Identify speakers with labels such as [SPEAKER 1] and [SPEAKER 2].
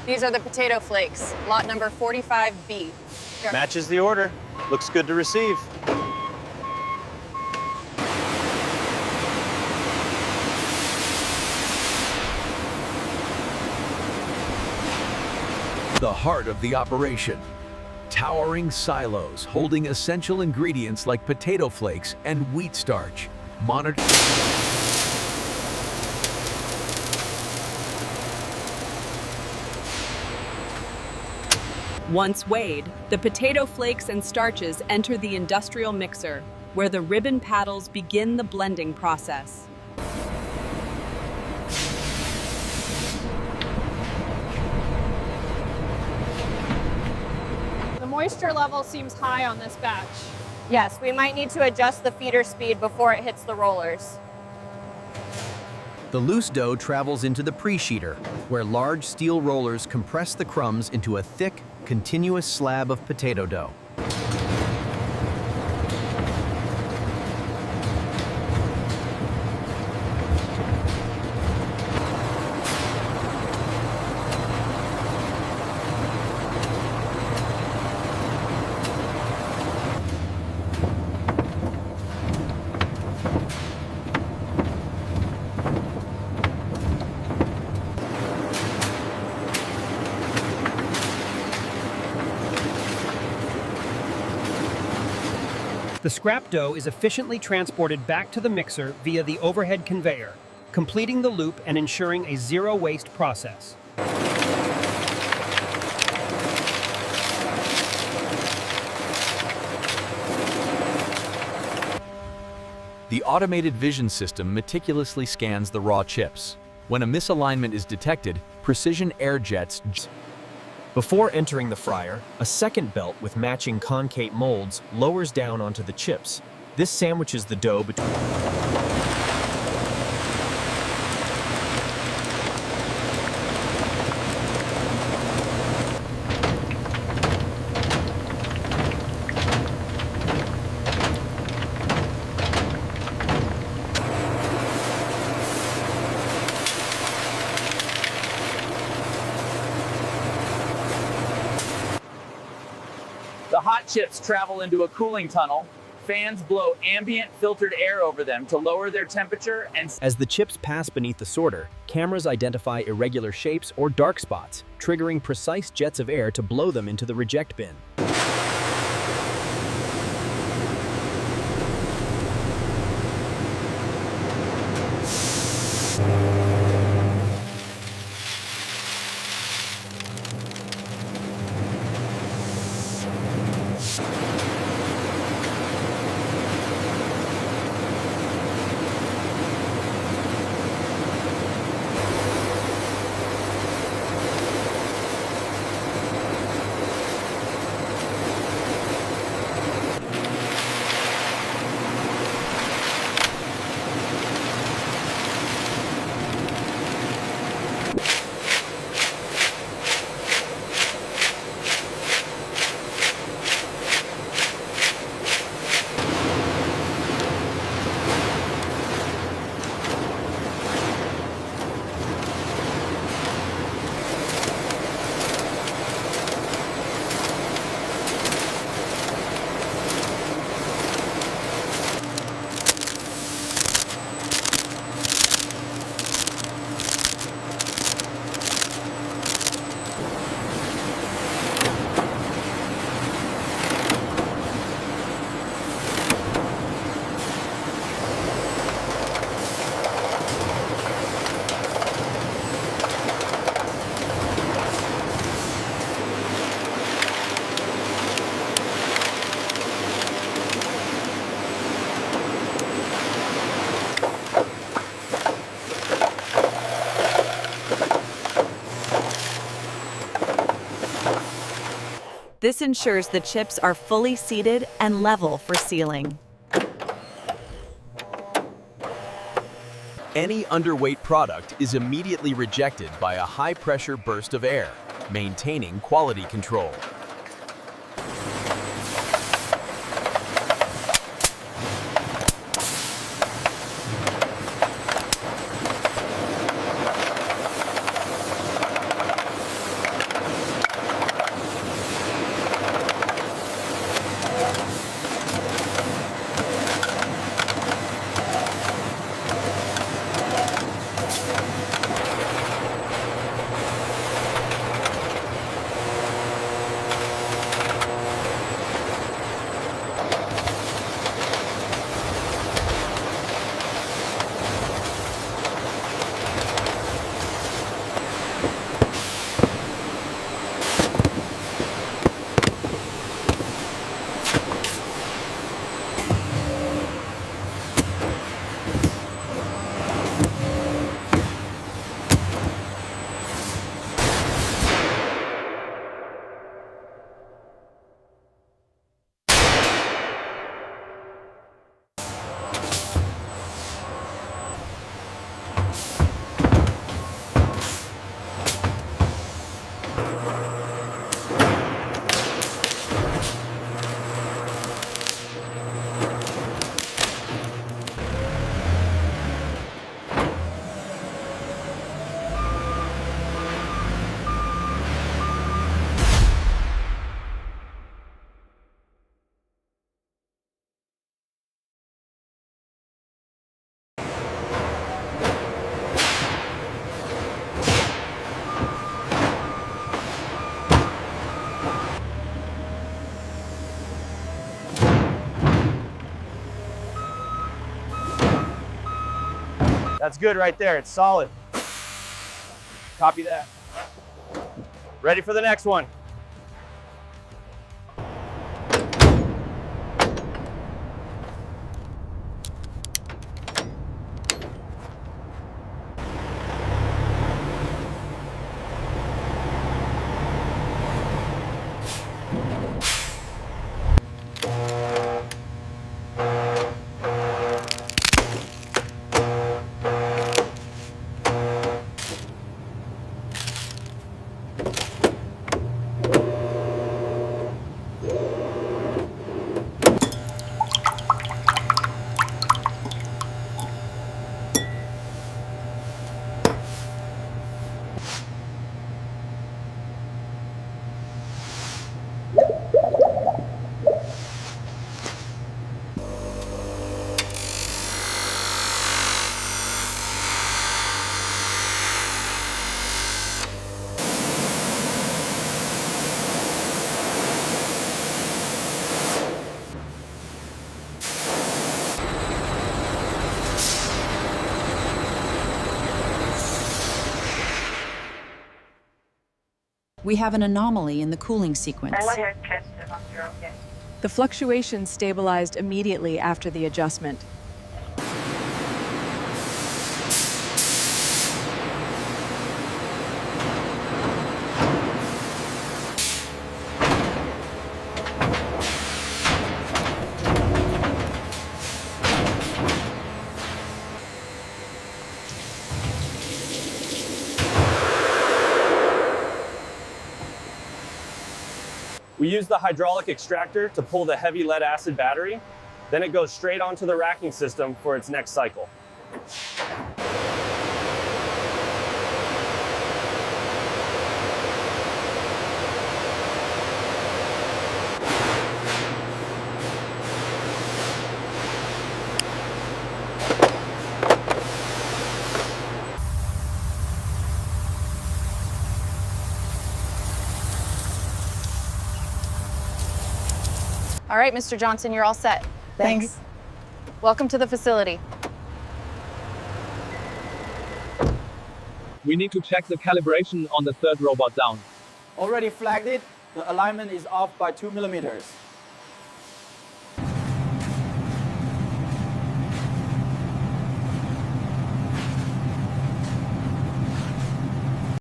[SPEAKER 1] These are the potato flakes, lot number 45B.
[SPEAKER 2] Matches the order. Looks good to receive.
[SPEAKER 3] The heart of the operation. Towering silos holding essential ingredients like potato flakes and wheat starch. Monitor.
[SPEAKER 4] Once weighed, the potato flakes and starches enter the industrial mixer, where the ribbon paddles begin the blending process.
[SPEAKER 5] The moisture level seems high on this batch.
[SPEAKER 1] Yes, we might need to adjust the feeder speed before it hits the rollers.
[SPEAKER 6] The loose dough travels into the pre-sheeter, where large steel rollers compress the crumbs into a thick, continuous slab of potato dough.
[SPEAKER 7] The scrap dough is efficiently transported back to the mixer via the overhead conveyor, completing the loop and ensuring a zero-waste process.
[SPEAKER 3] The automated vision system meticulously scans the raw chips. When a misalignment is detected, precision air jets.
[SPEAKER 8] Before entering the fryer, a second belt with matching concave molds lowers down onto the chips. This sandwiches the dough between.
[SPEAKER 9] The hot chips travel into a cooling tunnel. Fans blow ambient filtered air over them to lower their temperature and...
[SPEAKER 8] As the chips pass beneath the sorter, cameras identify irregular shapes or dark spots, triggering precise jets of air to blow them into the reject bin.
[SPEAKER 4] This ensures the chips are fully seated and level for sealing.
[SPEAKER 3] Any underweight product is immediately rejected by a high-pressure burst of air, maintaining quality control.
[SPEAKER 2] That's good right there. It's solid. Copy that. Ready for the next one.
[SPEAKER 10] We have an anomaly in the cooling sequence.
[SPEAKER 4] The fluctuation stabilized immediately after the adjustment.
[SPEAKER 2] We use the hydraulic extractor to pull the heavy lead acid battery. Then it goes straight onto the racking system for its next cycle.
[SPEAKER 1] All right, Mr. Johnson, you're all set.
[SPEAKER 10] Thanks.
[SPEAKER 1] Welcome to the facility.
[SPEAKER 11] We need to check the calibration on the third robot down.
[SPEAKER 12] Already flagged it. The alignment is off by 2 millimeters.